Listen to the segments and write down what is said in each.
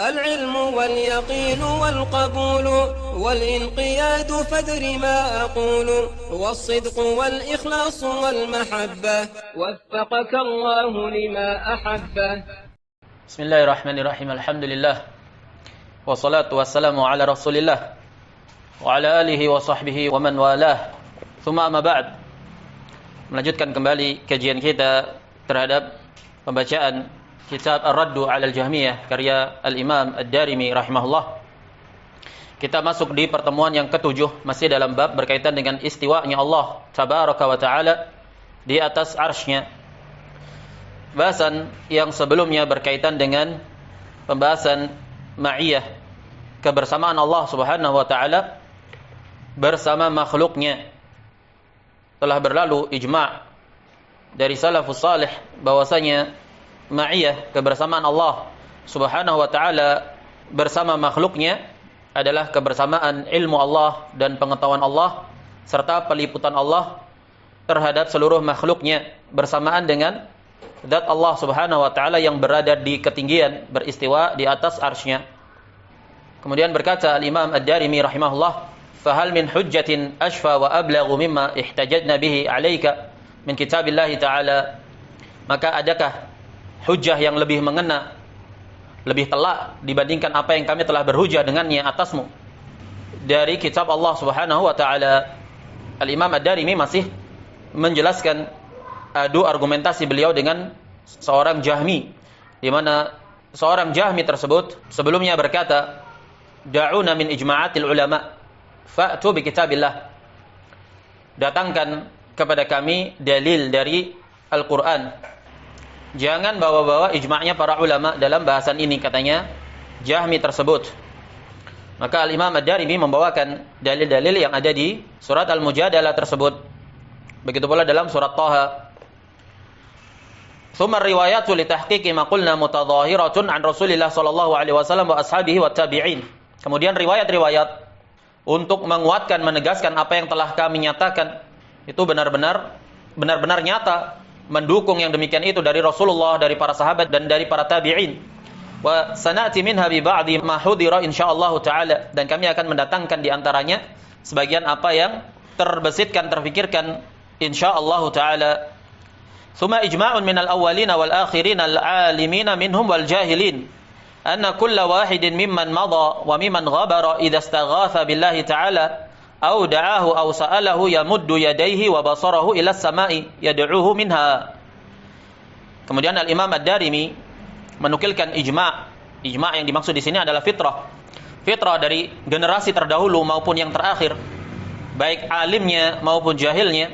العلم واليقين والقبول والانقياد فادر ما أقول والصدق والإخلاص والمحبة وفقك الله لما أحبه. بسم الله الرحمن الرحيم. الحمد لله والصلاة والسلام على رسول الله وعلى آله وصحبه ومن والاه. Thumma amma ba'd. Melanjutkan kembali kajian kita terhadap pembacaan kitab Ar-Raddu 'ala al-Jahmiyah karya Al-Imam Ad-Darimi rahimahullah. Kita masuk di pertemuan yang ketujuh, masih dalam bab berkaitan dengan istiwa'nya Allah tabaraka wa ta'ala di atas arsy-Nya. Bahasan yang sebelumnya berkaitan dengan pembahasan ma'iyah, kebersamaan Allah subhanahu wa ta'ala bersama makhluknya. Telah berlalu ijma' dari salafus salih bahwasanya ma'iyah, kebersamaan Allah subhanahu wa ta'ala bersama makhluknya adalah kebersamaan ilmu Allah dan pengetahuan Allah serta peliputan Allah terhadap seluruh makhluknya bersamaan dengan zat Allah subhanahu wa ta'ala yang berada di ketinggian, beristiwa di atas arsy-Nya. Kemudian berkata Al-Imam Ad-Darimi rahimahullah, fahal min hujjatin ashfa wa ablaghu mimma ihtajadna bihi alaika min kitabillahi ta'ala. Maka adakah hujjah yang lebih mengena, lebih telak dibandingkan apa yang kami telah berhujjah dengannya atasmu dari kitab Allah subhanahu wa ta'ala. Al-Imam Ad-Darimi masih menjelaskan adu argumentasi beliau dengan seorang Jahmi, di mana seorang Jahmi tersebut sebelumnya berkata, da'una min ijma'atil ulama fa'tu bi kitabillah. Datangkan kepada kami dalil dari Al-Qur'an. Jangan bawa-bawa ijma'nya para ulama dalam bahasan ini, katanya Jahmi tersebut. Maka Al-Imam Ad-Darimi membawakan dalil-dalil yang ada di surat Al-Mujadalah tersebut. Begitu pula dalam surat Taha. Tsumma riwayatu li tahqiqi ma qulna mutadhahiratun an Rasulillah sallallahu alaihi wasallam wa ashabihi wa tabi'in. Kemudian riwayat-riwayat untuk menguatkan, menegaskan apa yang telah kami nyatakan itu benar-benar nyata, mendukung yang demikian itu dari Rasulullah, dari para sahabat dan dari para tabi'in. Wa sanati minha bi ba'di ma hudira insyaallah taala, dan kami akan mendatangkan di antaranya sebagian apa yang terbesitkan, terfikirkan insyaallah taala. Tsumma ijma'un minal awwalina wal akhirin al alimina minhum wal jahilin anna kulla wahidin mimman madha wa mimman ghabara idza istaghatha billahi ta'ala aw da'ahu aw sa'alahu yamuddu yadayhi wa basarahu ila as-sama'i yad'uhu minha. Kemudian Al-Imam Ad-Darimi menukilkan ijma'. Ijma' yang dimaksud di sini adalah fitrah. Fitrah dari generasi terdahulu maupun yang terakhir, baik alimnya maupun jahilnya,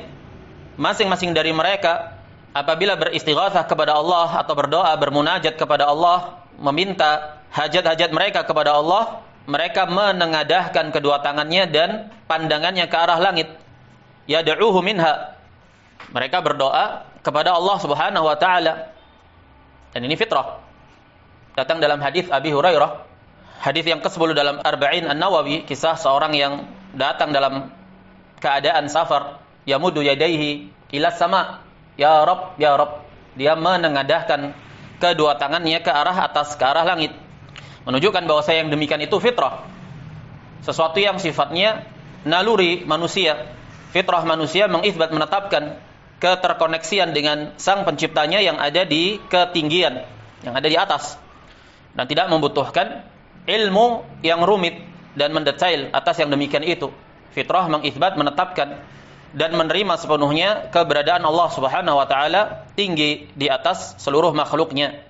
masing-masing dari mereka apabila beristighatsah kepada Allah atau berdoa, bermunajat kepada Allah, meminta hajat-hajat mereka kepada Allah, mereka menengadahkan kedua tangannya dan pandangannya ke arah langit. Yad'uhu minha. Mereka berdoa kepada Allah subhanahu wa ta'ala. Dan ini fitrah. Datang dalam hadis Abi Hurairah, hadis yang ke-10 dalam Arba'in An-Nawawi, kisah seorang yang datang dalam keadaan safar, yamuddu yadayhi ila sama, ya Rabb, ya Rabb. Dia menengadahkan kedua tangannya ke arah atas, ke arah langit, menunjukkan bahwa yang demikian itu fitrah, sesuatu yang sifatnya naluri manusia. Fitrah manusia mengisbat, menetapkan keterkoneksian dengan sang penciptanya yang ada di ketinggian, yang ada di atas, dan tidak membutuhkan ilmu yang rumit dan mendetail atas yang demikian itu. Fitrah mengisbat, menetapkan dan menerima sepenuhnya keberadaan Allah subhanahu wa ta'ala tinggi di atas seluruh makhluknya.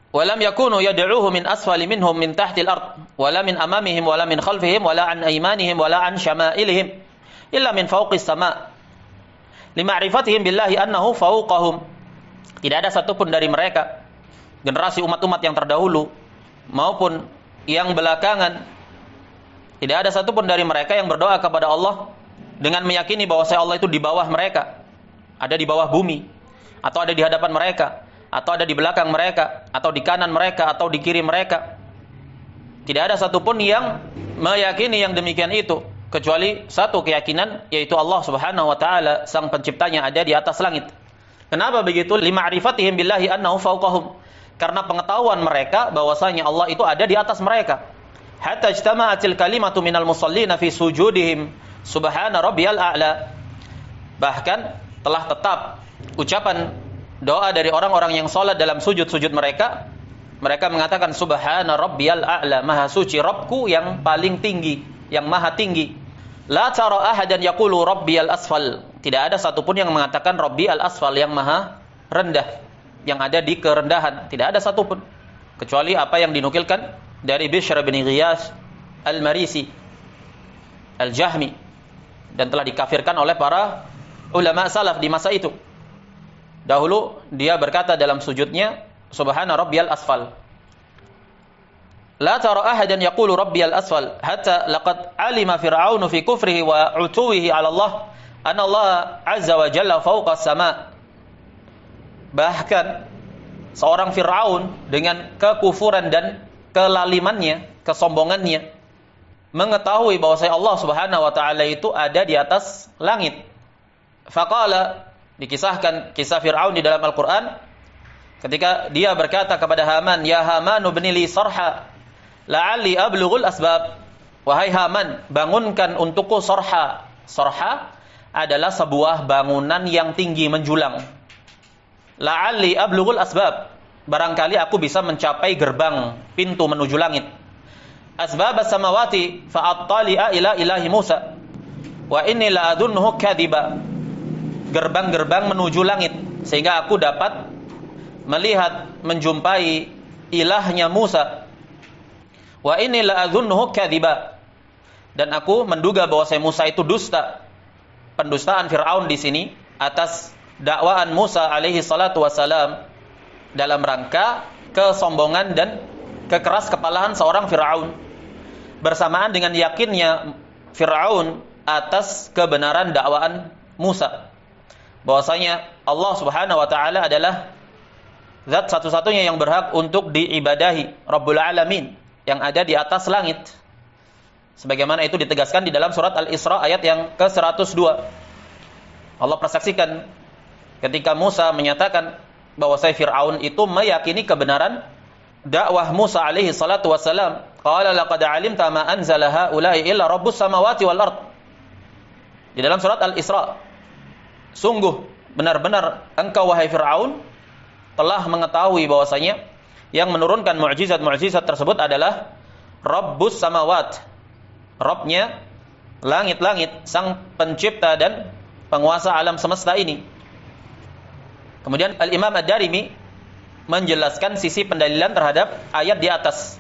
Walam yakunu yad'uhu min asfali minhum min tahtil ard wala min amamihim wala min khalfihim wala an aymanihim wala an syama'ilihim illa min fawqis sama' lima'rifatihim billahi annahu fawqahum. Tidak ada satupun dari mereka, generasi umat-umat yang terdahulu maupun yang belakangan, tidak ada satupun dari mereka yang berdoa kepada Allah dengan meyakini bahwa Allah itu di bawah mereka, ada di bawah bumi, atau ada di hadapan mereka, atau ada di belakang mereka, atau di kanan mereka, atau di kiri mereka. Tidak ada satupun yang meyakini yang demikian itu, kecuali satu keyakinan, yaitu Allah subhanahu wa ta'ala, sang penciptanya, ada di atas langit. Kenapa begitu? Lima'rifatihim billahi annahu fawqahum. karena pengetahuan mereka bahwasanya Allah itu ada di atas mereka. Hatta ijtama'atil kalimatu minal musallina fi sujudihim subhana rabbiyal a'la. Bahkan telah tetap ucapan doa dari orang-orang yang salat dalam sujud-sujud mereka. Mereka mengatakan subhana rabbiyal a'la, maha suci Rabbku yang paling tinggi, yang maha tinggi. La tara ahadan yaqulu rabbiyal asfal. Tidak ada satupun yang mengatakan rabbiyal asfal, yang maha rendah, yang ada di kerendahan. Tidak ada satupun kecuali apa yang dinukilkan dari Bishr bin Ghiyas Al-Marisi Al-Jahmi, dan telah dikafirkan oleh para ulama salaf di masa itu. Dahulu dia berkata dalam sujudnya subhana rabbiyal asfal. La tara ahadan yaqulu rabbiyal asfal hatta laqad alima fir'aunu fi kufrihi wa 'utuwihi 'ala Allah anna Allah 'azza wa jalla fawqa as-sama'. Bahkan seorang Fir'aun dengan kekufuran dan kelalimannya, kesombongannya, mengetahui bahwasanya Allah Subhanahu wa taala itu ada di atas langit. Faqala, dikisahkan kisah Fir'aun di dalam Al-Qur'an ketika dia berkata kepada Haman, "Ya Haman, ibni li sarha la'alli ablughul asbab." Wahai Haman, bangunkan untukku sarha. Sarha adalah sebuah bangunan yang tinggi menjulang. La'alli ablughul asbab, barangkali aku bisa mencapai gerbang pintu menuju langit. Asbab as-samawati fa'attali'a ila ilahi Musa wa inni la'adunnuhu kadhiba, gerbang-gerbang menuju langit, sehingga aku dapat melihat, menjumpai ilahnya Musa. Wa inni la'adunnuhu kadhiba, dan aku menduga bahwa Musa itu dusta. Pendustaan Fir'aun di sini atas dakwaan Musa alaihi salatu wassalam dalam rangka kesombongan dan kekeras kepalaan seorang Fir'aun, bersamaan dengan yakinnya Fir'aun atas kebenaran dakwaan Musa, bahwasanya Allah Subhanahu wa taala adalah zat satu-satunya yang berhak untuk diibadahi, Rabbul Alamin, yang ada di atas langit. Sebagaimana itu ditegaskan di dalam surat Al-Isra ayat yang ke-102. Allah persaksikan ketika Musa menyatakan bahwa Fir'aun itu meyakini kebenaran dakwah Musa alaihi salatu wassalam. Qala laqad alimta ma anzala haula'i illa rabbus samawati wal ard. Di dalam surat Al-Isra, sungguh benar-benar engkau wahai Fir'aun telah mengetahui bahwasanya yang menurunkan mukjizat-mukjizat tersebut adalah Rabbus samawat, Rabbnya langit-langit, sang pencipta dan penguasa alam semesta ini. Kemudian Al-Imam Ad-Darimi menjelaskan sisi pendalilan terhadap ayat di atas.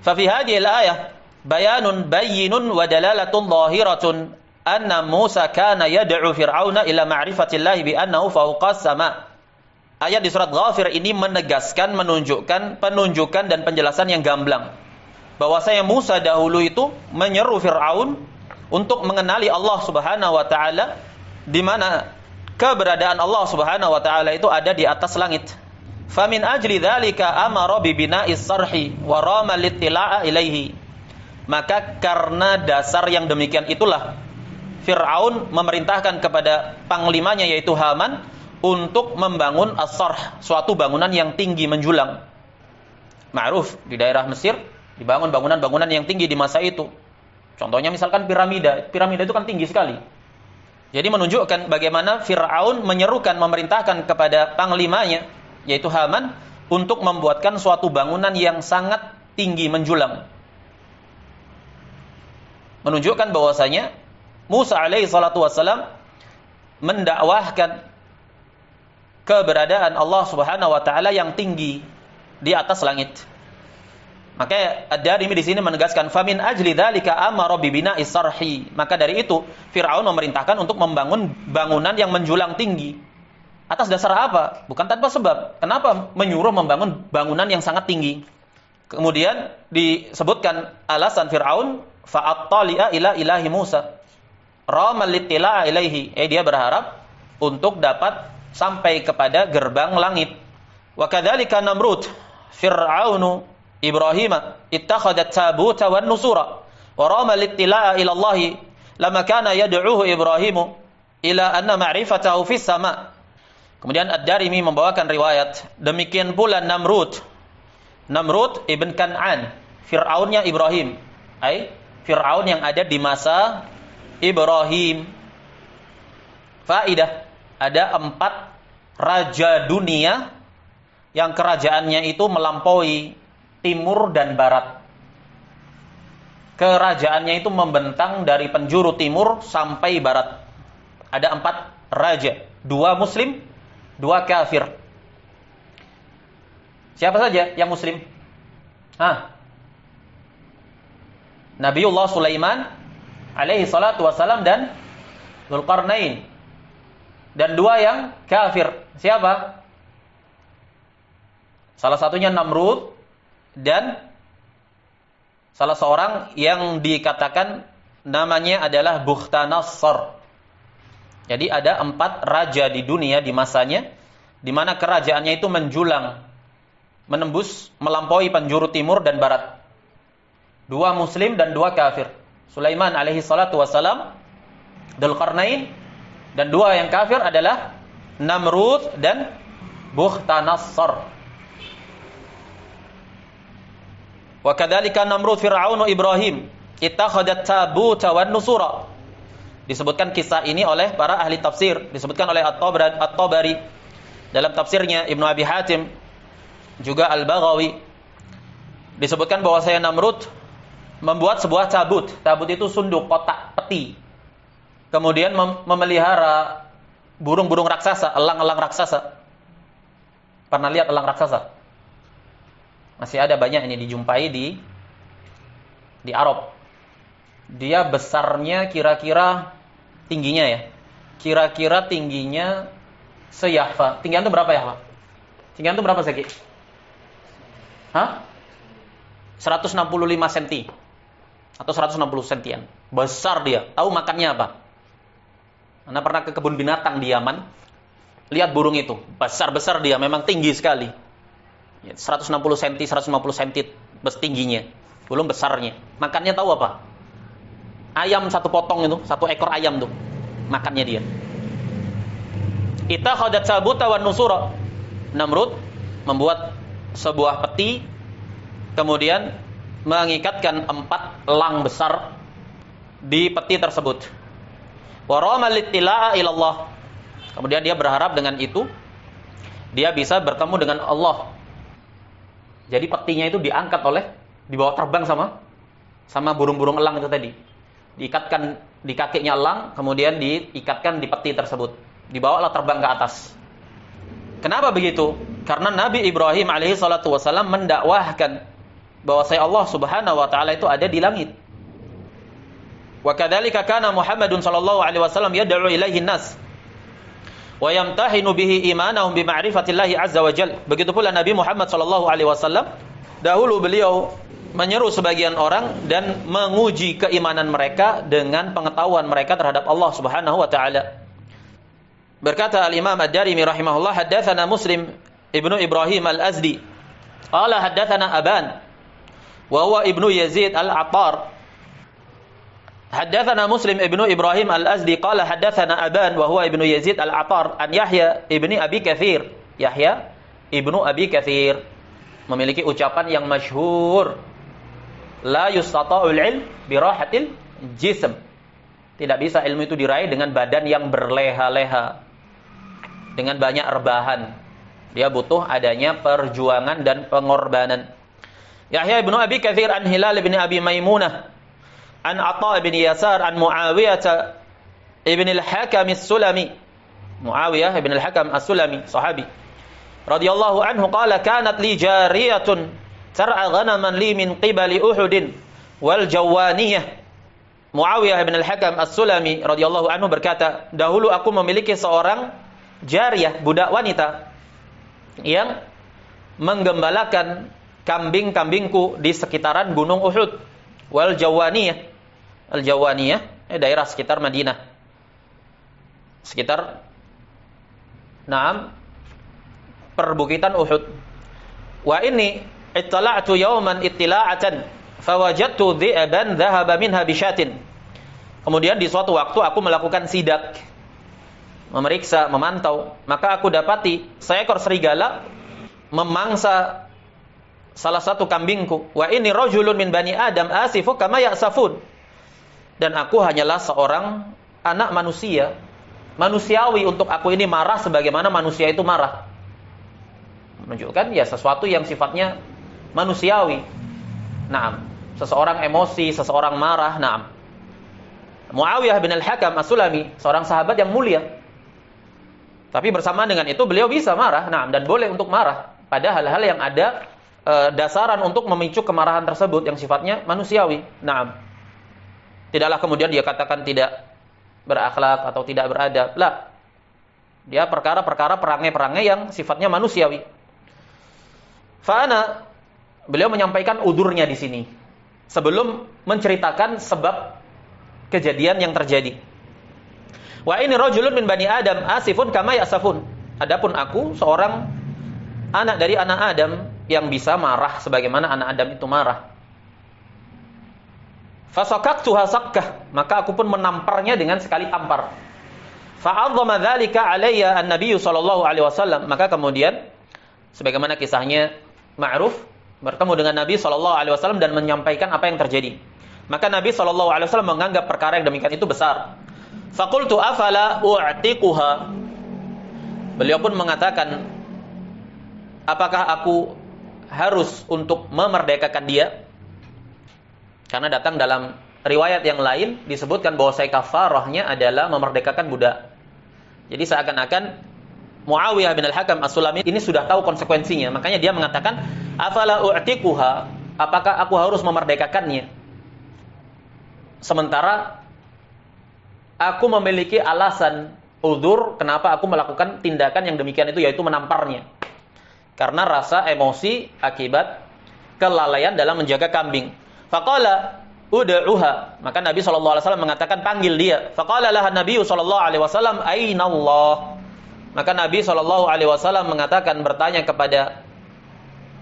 Fa fi hadhihi al-ayah bayanun bayyinun wa dalalatun zahiratun anna Musa kana yad'u Fir'auna ila ma'rifatillahi bi annahu fawqas sama'. Ayat di surat Ghafir ini menegaskan, menunjukkan penunjukan dan penjelasan yang gamblang bahwasanya Musa dahulu itu menyeru Fir'aun untuk mengenali Allah Subhanahu wa taala, di mana keberadaan Allah Subhanahu wa taala itu ada di atas langit. Famin ajli dzalika amara bi bina'is sarhi wa rama littila'a ilaihi. Maka karena dasar yang demikian itulah Fir'aun memerintahkan kepada panglimanya yaitu Haman untuk membangun as-sarh, suatu bangunan yang tinggi menjulang. Ma'ruf di daerah Mesir dibangun bangunan-bangunan yang tinggi di masa itu. Contohnya misalkan piramida. Piramida itu kan tinggi sekali. Jadi menunjukkan bagaimana Fir'aun menyerukan, memerintahkan kepada panglimanya yaitu Haman untuk membuatkan suatu bangunan yang sangat tinggi menjulang. Menunjukkan bahwasanya Musa alaihi salatu wassalam mendakwahkan keberadaan Allah Subhanahu wa taala yang tinggi di atas langit. Maka Ad-Darimi di sini menegaskan famin ajli dzalika amara bi bina'is sarhi. Maka dari itu Fir'aun memerintahkan untuk membangun bangunan yang menjulang tinggi. Atas dasar apa? Bukan tanpa sebab. Kenapa menyuruh membangun bangunan yang sangat tinggi? Kemudian disebutkan alasan Fir'aun fa'attali'a ila ilahi Musa. Ramal littila'a ilaihi. Dia berharap untuk dapat sampai kepada gerbang langit. Wa kadzalika Namrud Fir'aunu Ibrahim ittakhadha tabuta wan nusura wa rama littila'a ila Allah lama kana yad'uhu Ibrahim ila anna ma'rifatahu fis sama'. Kemudian Ad-Darimi membawakan riwayat, demikian pula Namrud ibn Kan'an, Fir'aunnya Ibrahim, Fir'aun yang ada di masa Ibrahim. Faidah, ada 4 raja dunia yang kerajaannya itu melampaui timur dan barat. Kerajaannya itu membentang dari penjuru timur sampai barat. Ada 4 raja, 2 muslim, 2 kafir. Siapa saja yang muslim? Nabiullah Sulaiman alaihi salatu wassalam dan Dzulqarnain. Dan 2 yang kafir. Siapa? Salah satunya Namrud dan salah seorang yang dikatakan namanya adalah Bukhtanasar. Jadi ada 4 raja di dunia di masanya, di mana kerajaannya itu menjulang, menembus, melampaui penjuru timur dan barat. 2 muslim dan 2 kafir. Sulaiman alaihi salatu wassalam, Dzulqarnain, dan 2 yang kafir adalah Namrud dan Bukhtanasar. Wa kadzalika Namrud Fir'aun Ibrahim ittakhadhat tabuta wan nusura. Disebutkan kisah ini oleh para ahli tafsir, disebutkan oleh At-Tabari dalam tafsirnya, Ibnu Abi Hatim, juga Al-Baghawi. Disebutkan bahwasanya Namrud membuat sebuah tabut. Tabut itu sunduk, kotak, peti. Kemudian memelihara burung-burung raksasa, elang-elang raksasa. Pernah lihat elang raksasa? Masih ada banyak ini dijumpai di Arab. Dia besarnya kira-kira tingginya ya. Kira-kira tingginya seyahfa. Tinggian itu berapa ya, Pak? Tinggian itu berapa segi? 165 cm atau 160 cm. Besar dia. Tahu makannya apa? Anda pernah ke kebun binatang di Yaman? Lihat burung itu. Besar-besar dia, memang tinggi sekali. 160 cm, 150 cm tingginya. Belum besarnya. Makannya tahu apa? Ayam 1 potong itu, 1 ekor ayam tuh. Makannya dia. Ittakhadhat tabuta wan nusura. Namrud membuat sebuah peti, kemudian mengikatkan 4 elang besar di peti tersebut. Wa rama littila'a ila Allah. Kemudian dia berharap dengan itu dia bisa bertemu dengan Allah. Jadi petinya itu diangkat dibawa terbang sama burung-burung elang itu tadi. Diikatkan di kakinya elang, kemudian diikatkan di peti tersebut. Dibawalah terbang ke atas. Kenapa begitu? Karena Nabi Ibrahim alaihi salatu wasallam mendakwahkan bahwasanya Allah Subhanahu wa taala itu ada di langit. Wa kadzalika kana Muhammadun sallallahu alaihi wasallam yad'u ilaihi nas wa yamtahinu bihi imanahum bi ma'rifatillahi azza wa jalla. Begitu pula Nabi Muhammad sallallahu alaihi wasallam, dahulu beliau menyeru sebagian orang dan menguji keimanan mereka dengan pengetahuan mereka terhadap Allah Subhanahu wa taala. Berkata Al-Imam Ad-Darimi rahimahullah, haddatsana Muslim ibnu Ibrahim Al-Azdi qala haddatsana Aban wa huwa ibnu Yazid Al-Attar. Haddatsana Muslim ibnu Ibrahim Al-Azdi qala haddatsana Aban wa huwa ibnu Yazid Al-Attar an Yahya ibni Abi Katsir. Yahya ibnu Abi Katsir memiliki ucapan yang masyhur, la yustata'ul ilm birahatil jism. Tidak bisa ilmu itu diraih dengan badan yang berleha-leha, dengan banyak rebahan. Dia butuh adanya perjuangan dan pengorbanan. Yahya ibnu Abi Katsir an Hilal ibn Abi Maimunah an Atha ibn Yasar an Muawiyah ibn al-Hakam as-Sulami. Muawiyah ibn al-Hakam as-Sulami, sahabi. Radhiyallahu anhu qala kanat li jariyatun tar'a ghanaman li min qibali Uhudin wal Jawaniyah. Muawiyah ibn al-Hakam as-Sulami radhiyallahu anhu berkata, dahulu aku memiliki seorang jariyah, budak wanita yang menggembalakan kambing-kambingku di sekitaran gunung Uhud. Wal Jawaniyah. Al-Jawaniyah daerah sekitar Madinah. Sekitar perbukitan Uhud. Wa inni ittala'tu yawman ittila'atan fawajadtu dhi'ban dhahaba minha bisyatin. Kemudian di suatu waktu aku melakukan sidak. memeriksa, memantau, maka aku dapati seekor serigala memangsa salah satu kambingku. Wa ini rajulun min bani Adam asifu kama ya'safun. Dan aku hanyalah seorang anak manusia, manusiawi untuk aku ini marah sebagaimana manusia itu marah. Menunjukkan ya sesuatu yang sifatnya manusiawi. Naam, seseorang emosi, seseorang marah. Naam. Muawiyah bin al-Hakam as-Sulami, seorang sahabat yang mulia. Tapi bersamaan dengan itu beliau bisa marah, naam, dan boleh untuk marah pada hal-hal yang ada dasaran untuk memicu kemarahan tersebut yang sifatnya manusiawi. Naam. Tidaklah kemudian dia katakan tidak berakhlak atau tidak beradab. Lah. Dia perkara-perkara perangai-perangai yang sifatnya manusiawi. Fa'ana, beliau menyampaikan udurnya di sini sebelum menceritakan sebab kejadian yang terjadi. Wa ini rajulun min bani Adam asifun kama ya'safun. Adapun aku seorang anak dari anak Adam yang bisa marah sebagaimana anak Adam itu marah. Fasakaktuha sakkah, maka aku pun menamparnya dengan sekali tampar. Fa'adhama dzalika alayya an-nabiy sallallahu alaihi wasallam, maka kemudian sebagaimana kisahnya ma'ruf, bertemu dengan Nabi sallallahu alaihi wasallam dan menyampaikan apa yang terjadi. Maka Nabi sallallahu alaihi wasallam menganggap perkara yang demikian itu besar. Faqultu afala u'tiquha. Beliau pun mengatakan, apakah aku harus untuk memerdekakan dia? Karena datang dalam riwayat yang lain disebutkan bahwa kafarahnya adalah memerdekakan budak. Jadi seakan-akan Muawiyah bin al-Hakam as-Sulami ini sudah tahu konsekuensinya. Makanya dia mengatakan, afala u'tiquha, apakah aku harus memerdekakannya? Sementara aku memiliki alasan udzur kenapa aku melakukan tindakan yang demikian itu, yaitu menamparnya. Karena rasa emosi akibat kelalaian dalam menjaga kambing. Faqala ud'uha, maka Nabi SAW mengatakan panggil dia. Faqala laha Nabi SAW aina Allah, maka Nabi SAW mengatakan, bertanya kepada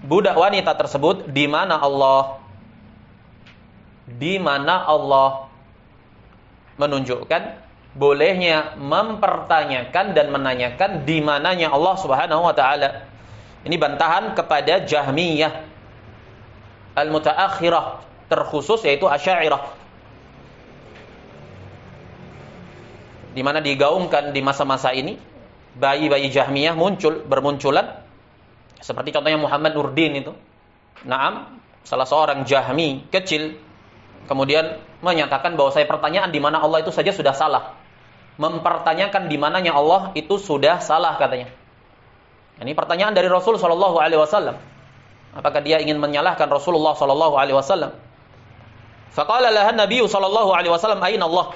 budak wanita tersebut, di mana Allah? Di mana Allah? Menunjukkan bolehnya mempertanyakan dan menanyakan di mananya Allah Subhanahu wa taala. Ini bantahan kepada Jahmiyah al-mutaakhirah, terkhusus yaitu Asy'ariyah, di mana digaungkan di masa-masa ini bayi-bayi Jahmiyah bermunculan, seperti contohnya Muhammad Nurdin itu. Naam, salah seorang Jahmi kecil kemudian menyatakan bahwa saya pertanyaan di mana Allah itu saja sudah salah. Mempertanyakan di mananya Allah itu sudah salah katanya. Ini pertanyaan dari Rasul sallallahu alaihi wasallam. Apakah dia ingin menyalahkan Rasulullah sallallahu alaihi wasallam? Faqala laha Nabi sallallahu alaihi wasallam aina Allah?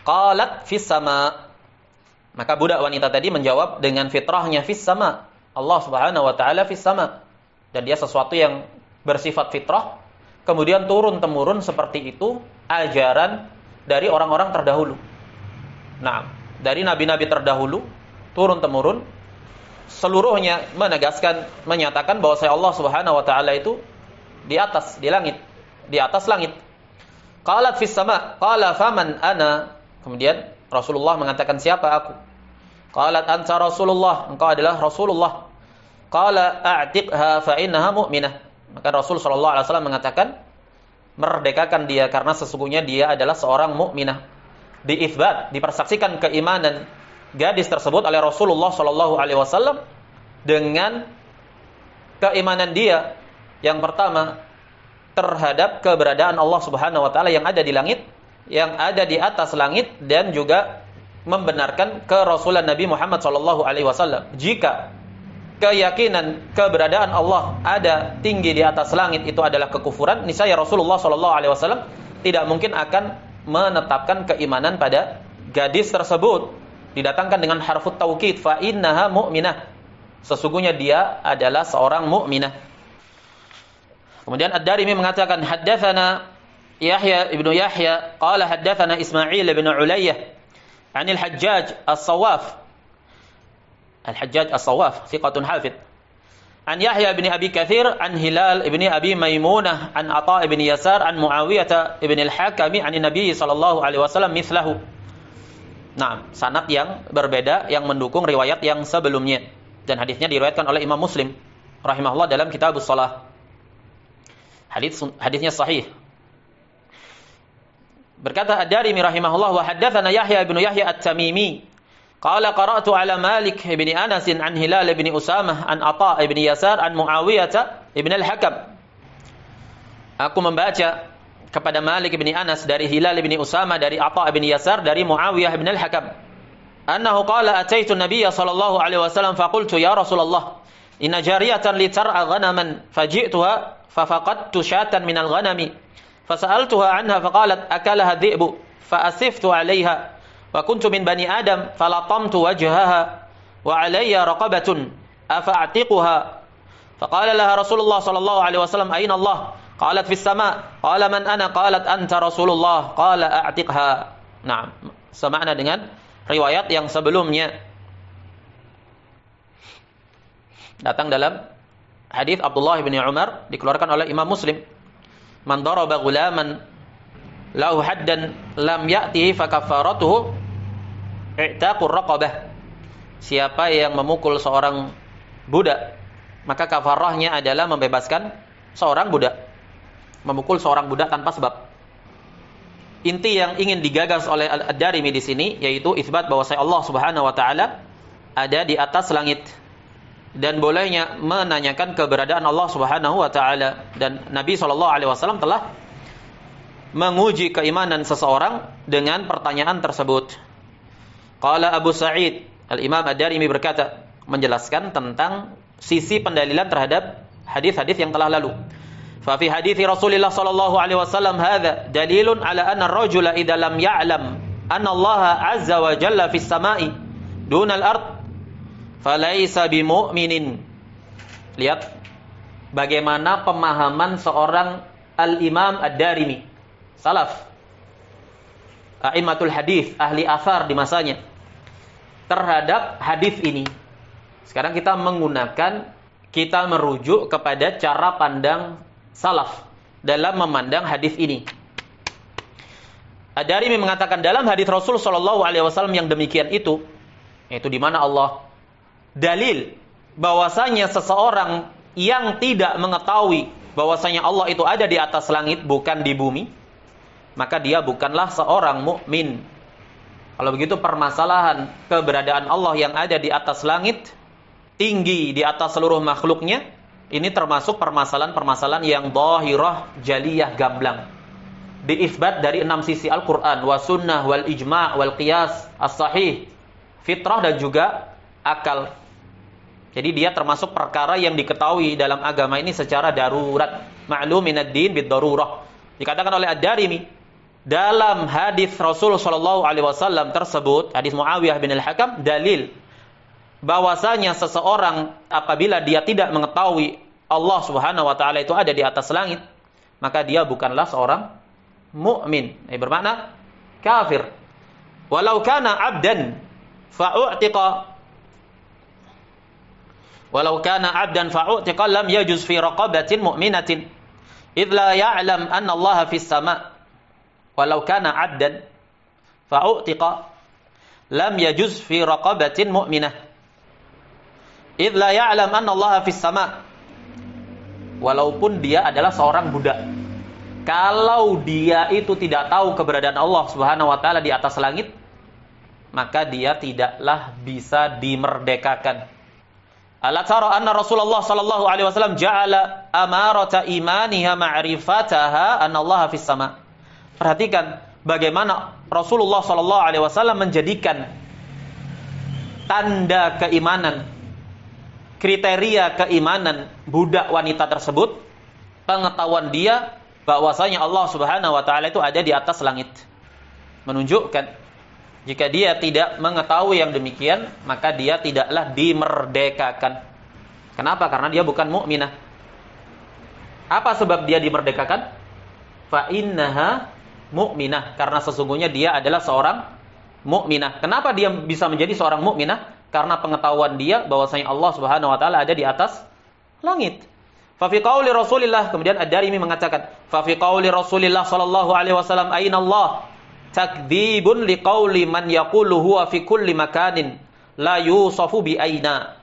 Qalat fis sama. Maka budak wanita tadi menjawab dengan fitrahnya, fis sama. Allah Subhanahu wa taala fis sama. Dan dia sesuatu yang bersifat fitrah, kemudian turun-temurun seperti itu ajaran dari orang-orang terdahulu. Nah, dari nabi-nabi terdahulu turun-temurun seluruhnya menyatakan bahwa Allah Subhanahu wa taala itu di atas, di langit, di atas langit. Qalat fis sama, qala faman ana. Kemudian Rasulullah mengatakan, siapa aku? Qalat anta Rasulullah, engkau adalah Rasulullah. Qala a'tiqha fa innaha mu'minah. Maka Rasul sallallahu alaihi wasallam mengatakan, merdekakan dia karena sesungguhnya dia adalah seorang mukminah. Diitsbat, dipersaksikan keimanan gadis tersebut oleh Rasulullah sallallahu alaihi wasallam dengan keimanan dia yang pertama terhadap keberadaan Allah Subhanahu wa taala yang ada di langit, yang ada di atas langit, dan juga membenarkan kerasulan Nabi Muhammad sallallahu alaihi wasallam. Jika keyakinan keberadaan Allah ada tinggi di atas langit itu adalah kekufuran, niscaya Rasulullah sallallahu alaihi wasallam tidak mungkin akan menetapkan keimanan pada gadis tersebut. Didatangkan dengan harfut taukid, fa innaha mu'minah. Sesungguhnya dia adalah seorang mukminah. Kemudian Ad-Darimi mengatakan, haddatsana Yahya ibnu Yahya qala haddatsana Ismail ibn Ulayyah anil Hajjaj as-Sawaf. Al-Hajjaj as-Sawaf thiqatun hafidh. An Yahya ibn Abi Katsir an Hilal ibn Abi Maimunah an Atha ibn Yasar an Muawiyah ibn al-Hakam an Nabi sallallahu alaihi wasallam mithlahu. Nah, sanad yang berbeda yang mendukung riwayat yang sebelumnya. Dan hadisnya diriwayatkan oleh Imam Muslim rahimahullah dalam Kitabus Shalah. Hadisnya sahih. Berkata Ad-Darimi rahimahullah, wa haddatsana Yahya bin Yahya At-Tamimi qala qara'tu ala Malik bin Anas an Hilal bin Usamah an Atha bin Yasar an Muawiyah bin Al-Hakam. Aku membaca kepada Malik bin Anas dari Hilal bin Usamah dari Atha bin Yasar dari Muawiyah bin Al-Hakam. Annahu qala ataitu an-nabiy sallallahu alaihi wasallam faqultu ya Rasulullah inna jariyatan li tar'a ghanaman faji'tuha fafaqadtu syatan minal ghanami fasa'altuha anha faqalat akalaha dhi'bu fa'asiftu 'alayha wa kuntu min bani adam falatamtu wajhaha wa 'alayya raqabatun afa'atiquha faqala laha Rasulullah sallallahu alaihi wasallam ayna Allah qalat fis sama' qala man ana qalat anta Rasulullah qala a'tiqha. Nah, semakna dengan riwayat yang sebelumnya. Datang dalam hadis Abdullah bin Umar dikeluarkan oleh Imam Muslim. Man daraba ghulaman lahu haddan lam ya'tihi fa kafaratuhu i'taqur raqabah. Siapa yang memukul seorang budak, maka kafarahnya adalah membebaskan seorang budak. Memukul seorang budak tanpa sebab. Inti yang ingin digagas oleh Ad-Darimi di sini yaitu isbat bahwa Allah Subhanahu wa taala ada di atas langit. Dan bolehnya menanyakan keberadaan Allah Subhanahu wa taala, dan Nabi sallallahu alaihi wasallam telah menguji keimanan seseorang dengan pertanyaan tersebut. Qala Abu Sa'id, Al-Imam Ad-Darimi berkata menjelaskan tentang sisi pendalilan terhadap hadis-hadis yang telah lalu. Fa fi hadits Rasulullah sallallahu alaihi wasallam hadza dalilun ala anna ar-rajula idza lam ya'lam anna Allah azza wa jalla fis sama'i duna al-ard falaisa bimu'minin. Lihat bagaimana pemahaman seorang Al-Imam Ad-Darimi, salaf, a'immatul hadis, ahli athar di masanya, terhadap hadis ini. Sekarang kita merujuk kepada cara pandang salaf dalam memandang hadis ini. Ad-Darimi mengatakan dalam hadis Rasul sallallahu alaihi wasallam yang demikian itu, yaitu di mana Allah dalil bahwasanya seseorang yang tidak mengetahui bahwasanya Allah itu ada di atas langit bukan di bumi, maka dia bukanlah seorang mukmin. Kalau begitu permasalahan keberadaan Allah yang ada di atas langit, tinggi di atas seluruh makhluknya, ini termasuk permasalahan-permasalahan yang dhahirah, jaliyah, gamblang. Diisbat dari 6 sisi Al-Qur'an, wa sunnah, wal ijma', wal qiyas, as-sahih, fitrah dan juga akal. Jadi dia termasuk perkara yang diketahui dalam agama ini secara darurat. Ma'lum minad din bid darurah. Dikatakan oleh Ad-Darimi dalam hadis Rasul sallallahu alaihi wasallam tersebut, hadis Muawiyah bin Al-Hakam, dalil bahwasanya seseorang apabila dia tidak mengetahui Allah Subhanahu wa taala itu ada di atas langit, maka dia bukanlah seorang mukmin. Ini bermakna kafir. Walau kana 'abdan fa'u'tiqa lam yajuz fi raqabatin mu'minatin idh la ya'lam anna Allah fis sama'. Walau kana 'abdan fa'u'tiqa lam yajuz fi raqabatin mu'minah idh la ya'lam anna Allah fis sama'. Walaupun dia adalah seorang budak, kalau dia itu tidak tahu keberadaan Allah Subhanahu wa taala di atas langit, maka dia tidaklah bisa dimerdekakan. Ala tara anna Rasulullah sallallahu alaihi wasallam ja'ala amarata imaniha ma'rifataha anna Allah fis sama'. Perhatikan bagaimana Rasulullah sallallahu alaihi wasallam menjadikan tanda keimanan, kriteria keimanan budak wanita tersebut, pengetahuan dia bahwasanya Allah Subhanahu wa taala itu ada di atas langit. Menunjukkan jika dia tidak mengetahui yang demikian, maka dia tidaklah dimerdekakan. Kenapa? Karena dia bukan mukminah. Apa sebab dia dimerdekakan? Fa innaha mu'minah, karena sesungguhnya dia adalah seorang mukminah. Kenapa dia bisa menjadi seorang mukminah? Karena pengetahuan dia bahwasanya Allah Subhanahu wa taala ada di atas langit. Fa fi qauli Rasulillah, kemudian Ad-Darimi mengatakan, fa fi qauli Rasulillah sallallahu alaihi wasallam aina Allah takdzibun liqauli man yaqulu huwa fi kulli makanin la yusafu bi aina.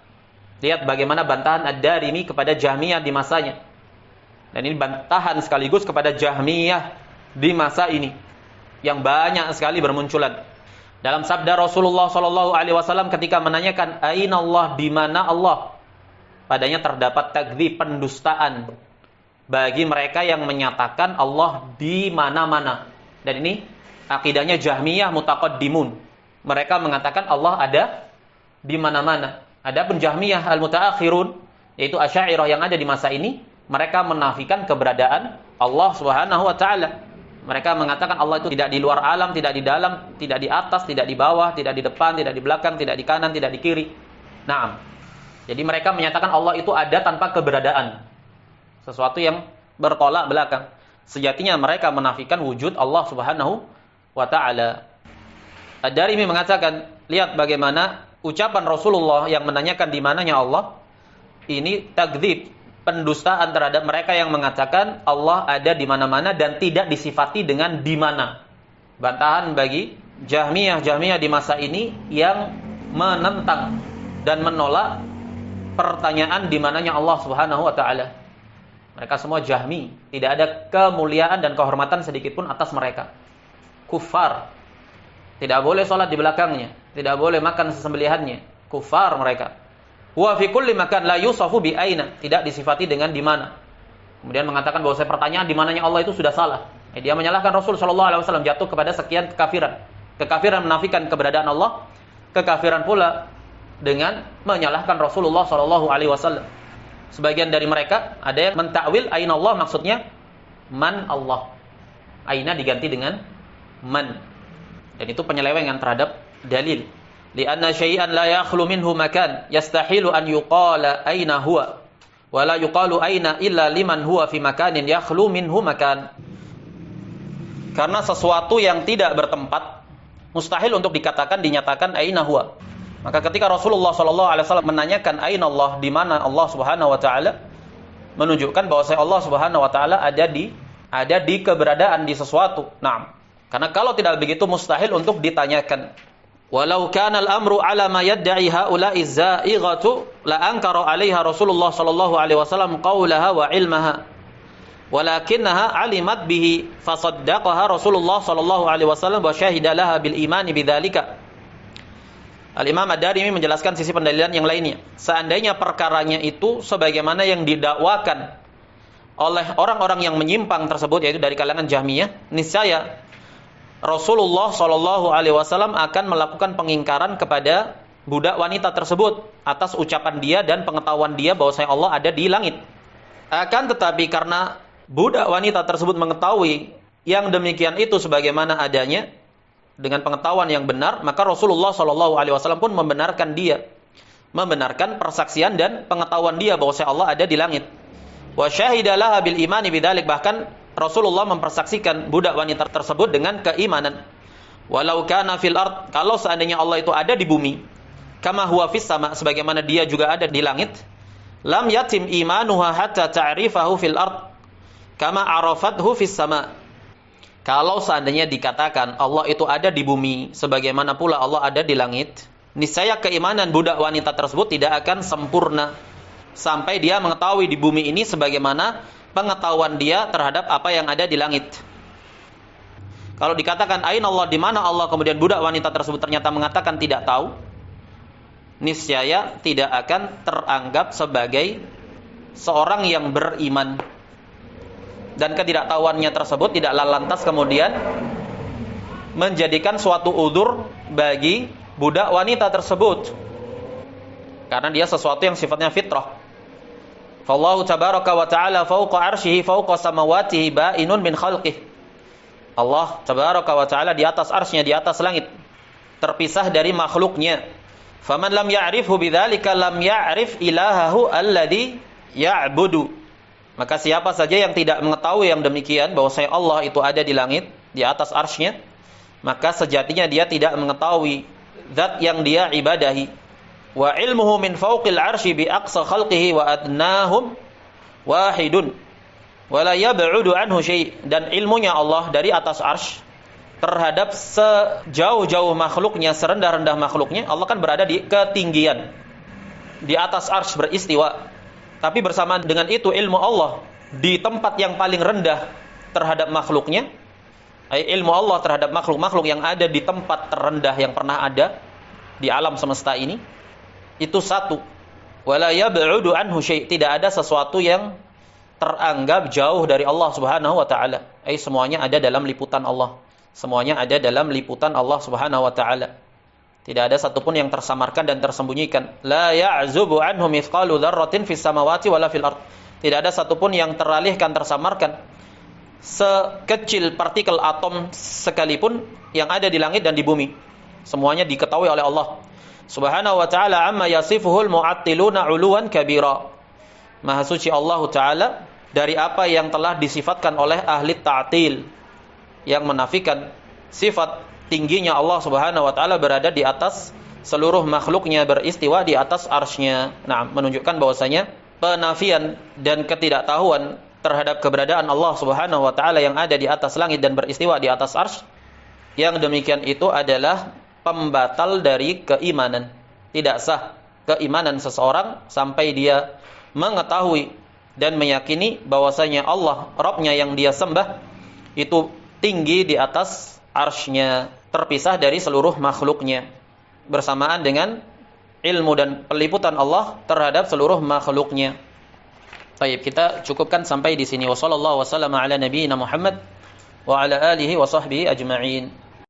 Lihat bagaimana bantahan Ad-Darimi kepada Jahmiyah di masanya. Dan ini bantahan sekaligus kepada Jahmiyah di masa ini yang banyak sekali bermunculan. Dalam sabda Rasulullah sallallahu alaihi wasallam ketika menanyakan aina Allah, di mana Allah? Padanya terdapat takdzib, pendustaan bagi mereka yang menyatakan Allah di mana-mana. Dan ini akidahnya Jahmiyah mutaqaddimun. Mereka mengatakan Allah ada di mana-mana. Adapun Jahmiyah al-mutaakhirun, yaitu Asy'ariyah yang ada di masa ini, mereka menafikan keberadaan Allah Subhanahu wa taala. Mereka mengatakan Allah itu tidak di luar alam, tidak di dalam, tidak di atas, tidak di bawah, tidak di depan, tidak di belakang, tidak di kanan, tidak di kiri. Naam. Jadi mereka menyatakan Allah itu ada tanpa keberadaan. Sesuatu yang bertolak belakang. Sejatinya mereka menafikan wujud Allah Subhanahu wa taala. Ad-Darimi mengatakan, lihat bagaimana ucapan Rasulullah yang menanyakan di mananya Allah, ini takdzib, pendustaan terhadap mereka yang mengatakan Allah ada di mana-mana dan tidak disifati dengan di mana. Bantahan bagi Jahmiyah di masa ini yang menentang dan menolak pertanyaan di mananya Allah Subhanahu wa taala. Mereka semua Jahmi, tidak ada kemuliaan dan kehormatan sedikit pun atas mereka. Kufar. Tidak boleh salat di belakangnya, tidak boleh makan sesembelihannya. Kufar mereka. Wa fi kulli makan la yusafu bi aina, tidak disifati dengan di mana. Kemudian mengatakan bahwa saya pertanyaan di mananya Allah itu sudah salah. Dia menyalahkan Rasul sallallahu alaihi wasallam, jatuh kepada sekian kekafiran. Kekafiran menafikan keberadaan Allah, kekafiran pula dengan menyalahkan Rasulullah sallallahu alaihi wasallam. Sebagian dari mereka ada yang mentakwil aina Allah, maksudnya man Allah. Aina diganti dengan man. Dan itu penyelewengan terhadap dalil. Li'anna syai'an la yakhlu minhu makan, yastahilu an yuqala aina huwa, wa la yuqalu aina illa liman huwa fi makanin yakhlu minhu makan. Karena sesuatu yang tidak bertempat mustahil untuk dikatakan, dinyatakan aina huwa. Maka ketika Rasulullah sallallahu alaihi wasallam menanyakan aina Allah, di mana Allah Subhanahu wa taala, menunjukkan bahwa Allah Subhanahu wa taala ada di keberadaan di sesuatu. Naam. Karena kalau tidak begitu mustahil untuk ditanyakan. Walau kana al-amru ala ma yad'i haula'i za'ighatu la ankara 'alaiha Rasulullah sallallahu alaihi wasallam qaulaha wa ilmaha. Walakinnaha 'alimat bihi fasaddaqaha Rasulullah sallallahu alaihi wasallam wa syahida laha bil imani bidzalika. Al-Imam Ad-Darimi menjelaskan sisi pendalilan yang lainnya. Seandainya perkaranya itu sebagaimana yang didakwakan oleh orang-orang yang menyimpang tersebut, yaitu dari kalangan Jahmiyah, niscaya Rasulullah Shallallahu Alaihi Wasallam akan melakukan pengingkaran kepada budak wanita tersebut atas ucapan dia dan pengetahuan dia bahwa Allah ada di langit. Akan tetapi karena budak wanita tersebut mengetahui yang demikian itu sebagaimana adanya dengan pengetahuan yang benar, maka Rasulullah Shallallahu Alaihi Wasallam pun membenarkan dia, membenarkan persaksian dan pengetahuan dia bahwa Allah ada di langit. Wa syahidalaha bil imani bidzalik, bahkan Rasulullah mempersaksikan budak wanita tersebut dengan keimanan. Walau kana fil ard, kalau seandainya Allah itu ada di bumi, kama huwa fis sama, sebagaimana dia juga ada di langit, lam yatim imanuha hatta ta'rifahu fil ard kama arafathu fis sama. Kalau seandainya dikatakan Allah itu ada di bumi sebagaimana pula Allah ada di langit, niscaya keimanan budak wanita tersebut tidak akan sempurna sampai dia mengetahui di bumi ini sebagaimana pengetahuan dia terhadap apa yang ada di langit. Kalau dikatakan aina Allah, di mana Allah, kemudian budak wanita tersebut ternyata mengatakan tidak tahu, niscaya tidak akan teranggap sebagai seorang yang beriman. Dan ketidaktahuannya tersebut tidaklah lantas kemudian menjadikan suatu udzur bagi budak wanita tersebut, karena dia sesuatu yang sifatnya fitrah. Fallahu tabaraka wa ta'ala fawqa arsyihi fawqa samawatihi ba'inun min khalqih. Allah tabaraka wa ta'ala di atas arsy-Nya, di atas langit, terpisah dari makhluknya. Faman lam ya'rifhu bidzalika lam ya'rif ilahahu alladhi ya'budu. Maka siapa saja yang tidak mengetahui yang demikian, bahwa Allah itu ada di langit, di atas arsy-Nya, maka sejatinya dia tidak mengetahui zat yang dia ibadahi. Wa ilmuhu min fawqil arsy bi aqsa khalqihi wa adnahum wahidun wa la yab'udu anhu syai'. Dan ilmunya Allah dari atas arsy terhadap sejauh-jauh makhluknya, serendah-rendah makhluknya. Allah kan berada di ketinggian, di atas arsy beristiwa. Tapi bersamaan dengan itu ilmu Allah di tempat yang paling rendah terhadap makhluknya. Ilmu Allah terhadap makhluk-makhluk yang ada di tempat terendah yang pernah ada di alam semesta ini, itu satu. Wala yab'udu anhu syai', tidak ada sesuatu yang teranggap jauh dari Allah Subhanahu wa taala. Semuanya ada dalam liputan Allah. Semuanya ada dalam liputan Allah Subhanahu wa taala. Tidak ada satupun yang tersamarkan dan tersembunyikan. La ya'zubu anhu mithqalu dzarratin fis samawati wala fil ard. Tidak ada satupun yang teralihkan, tersamarkan, sekecil partikel atom sekalipun yang ada di langit dan di bumi. Semuanya diketahui oleh Allah Subhanahu wa ta'ala amma yasifuhul mu'attiluna 'uluwan kabira. Maha suci Allah Ta'ala dari apa yang telah disifatkan oleh ahli ta'til, yang menafikan sifat tingginya Allah Subhanahu wa ta'ala berada di atas seluruh makhluknya, beristiwa di atas arsy-Nya. Nah, menunjukkan bahwasanya penafian dan ketidaktahuan terhadap keberadaan Allah Subhanahu wa ta'ala yang ada di atas langit dan beristiwa di atas arsy, yang demikian itu adalah pembatal dari keimanan. Tidak sah keimanan seseorang sampai dia mengetahui dan meyakini bahwasanya Allah, Rabb-Nya yang dia sembah, itu tinggi di atas arsy-Nya, terpisah dari seluruh makhluknya, bersamaan dengan ilmu dan peliputan Allah terhadap seluruh makhluknya. Baik, kita cukupkan sampai di sini. Wassallallahu wasallam ala nabiyyina Muhammad wa ala alihi wa sahbihi ajma'in.